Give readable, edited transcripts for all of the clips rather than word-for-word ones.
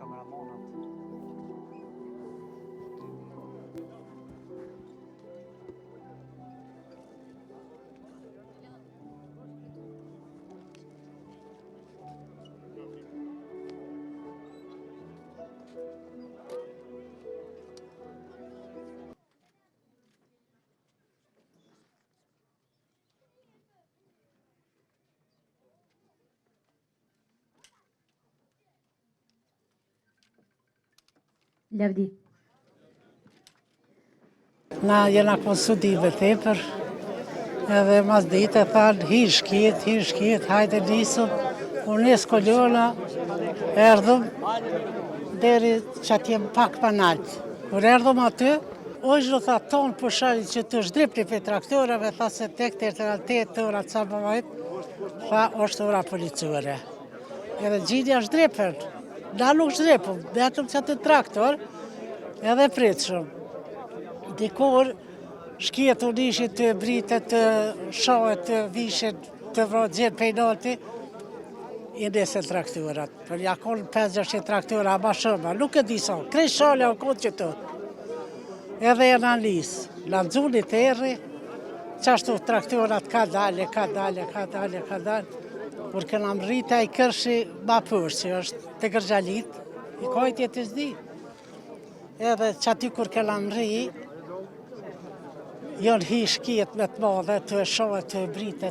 kameramanat. Lavdi. Na jena konsudive tepër, edhe mas dite thanë, hi shkiet, hajde nisëm, unë nisë kolona, erdhëm, deri që atjem pak pa naltë. Kur erdhëm aty, ojë tha tonë përshari që të shdripni për traktorave, tha se tek të realitet të ora të sabëvajt, tha është ora policore. Edhe gjidja shdripën, na nuk shdripëm, betëm që atë traktor, edhe pritëshëm. Dikur, shkiet unë ishin të britet, të shohet, të vishin, të vrojtë pejnati, i nesën traktorat. Për jakon 5-6 traktora, ma shumë, nuk e disa, krej shale o konë që të. Edhe e në nisë, në nëzuni të erri, qashtu traktorat ka dalje. Kur këna më rritë a i kërshi ma përshë, që është të gërgjalit, i kojtje të zdi. Edhe që aty kur këna më rri, jonë hi shkiet me të madhe, të shohet, të brite,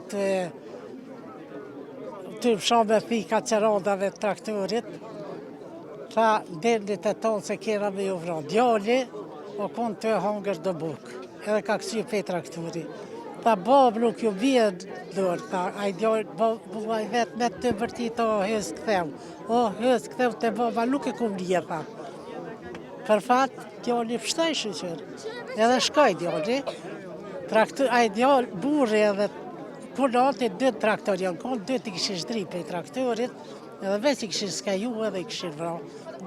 të shohet me pika qeradave të traktorit. Tha, dendit e tonë se kera me ju vra. Djalli, o konë të hangër dë bukë, edhe ka kësy pe traktori. Tha, babë nuk ju bjen dorë, tha, a i djallë, buaj vetë me të vërtit, o, hëzë këtheu. O, hëzë këtheu të baba, nuk e kum lije, tha. Për fatë, djalli pështaj shqyqër, edhe shkaj djalli. A i djallë, burri edhe kunati, 2 traktor janë konë, 2 t'i këshin shdripe i traktorit, edhe veç i këshin skaju edhe i këshin vra.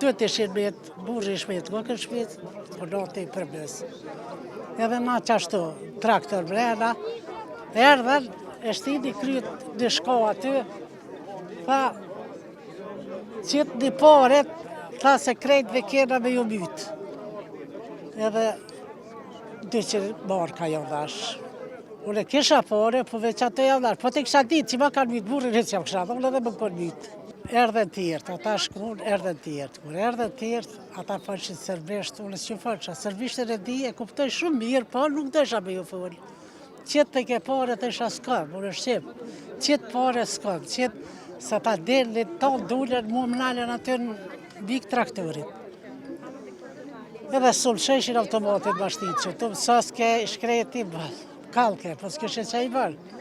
2 t'i shin metë, burri i shmetë, gokën shmetë, kunati i përmes. Edhe na qashtu, traktor brena, erdhen, e shtini kryt në shko aty, tha, qitë një paret, tha se krejtve kena me ju mytë. Edhe 200 marka jo dhash. Unë e kisha pare, po veç ato jo dhash, po të kisha ditë që ma kanë mytë burrin, që jam kisha dhonë edhe më kanë mytë. Erdhen tjertë, ata shkun, erdhen tjertë. Kur erdhen tjertë, ata faqin sërbisht, unë s'ju faqin. Sërbishtën e di, e kuptoj shumë mirë, po nuk desha me ju folë. Qëtë të ke pare të isha s'kam, unë shqip. Qëtë pare s'kam, qëtë se ta delin tonë dullen, mu më nalën aty në bik traktorit. Edhe s'umë sheshin automatit ma shtitë që tu sa s'ke shkreti bëllë, kalke, po s'keshe që i bëllë.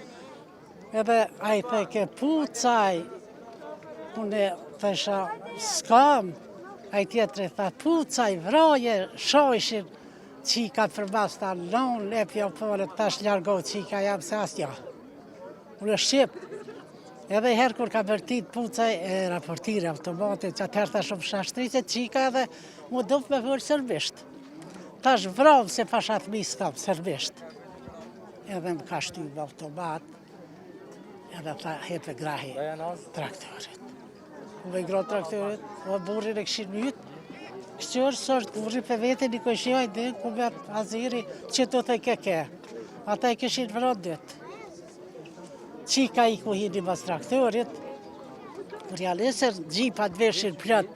Edhe a i the ke pucaj, unë të isha s'kam, a i tjetëri tha pucaj, vraje, shojshin, qika përmas ta non, lepja pare, tash ljargohë qika jam se asja. Unë shqip, edhe herë kur ka vërtit pucaj e raportire automatit, që atëherë ta shumë shashtrice qika edhe mu duf me vërë sërbisht. Tash vravë se pashat mi s'kam sërbisht. Edhe më ka shtyb automat, edhe tha hepe grahi traktorit. Uve i gra traktorit, o burrin e këshin mytë, kështjërë së është burri për vete një këshjaj dhe ku me aziri që të të ke. Ata i këshin vërëndit. Qika i ku hini mas traktorit, kur janisër gjipat veshin plët,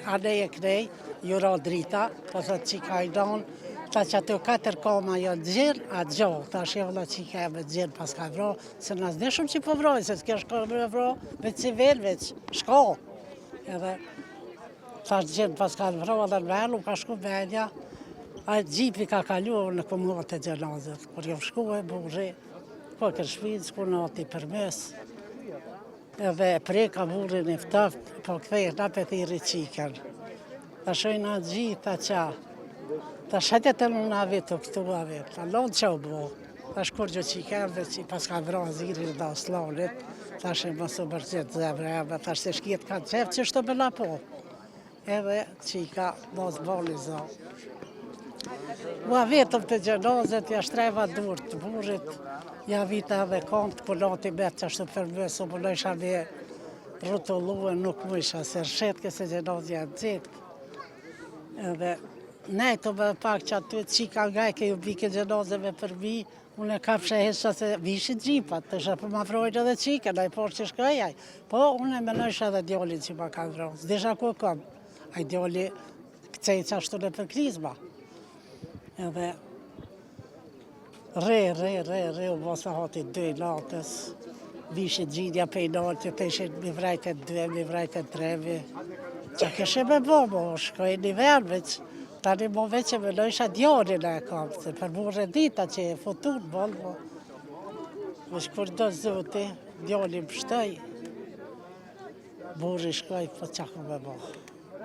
anej e knej, jura drita, po thët qika i donë, ta që ato 4 koma janë gjenë, a gjohë, ta shevla qika e me gjenë pas ka vro, se nësë dhe shumë që po vrojnë, se s'ke shko me vro, veç si vel, veç shko. Edhe ta gjenë pas ka vro, edhe në velu, ka shku venja, a gjipi ka kalu në komunat e gjenazët, kur jam shku e burri, po kërë shpinë, s'ku nati përmes, edhe preka burrin e ftaft, po këthej na për thiri qiken. Ta shojna gjitha qa, ta shete të luna vitë të këtu a vitë, ta lonë që u bo. Ta shkur gjë qikemve që pas ka vra zirin dhe oslanit, ta shë mësë bërgjit zemre, ta shë shkiet kanë qef që shto bëlla po. Edhe qika mos boli zo. Ua vetëm të gjenazet, ja shtreva dur të burit, ja vita edhe kontë, punati betë që ashtu përmësë, punojsha me rrotulluar nuk mësha, se rrshet këse gjenozja gjithë. Edhe nejtë me pak që aty qika nga e keju bike gjenozeve për mi, unë e kapshe hesha se vishit gjipat, të shë për ma vrojnë edhe qika, da i por që shkajaj. Po, unë e menojsh edhe djolin që ma ka vrojnë, s'disha ku kom. A i djoli këcej që ashtu në për krizma. Edhe re, u bosa hati 2 natës, vishit gjidja pej natë, të ishin mi vrajtet 2, mi vrajtet 3, që këshe me bo, shkoj një verveq, tani mo veç e menojsha djolin e kam, se për mu redita që e futun, bolvo. Vesh kur do zoti, djolin pështoj, burri shkoj, po që ku me bo.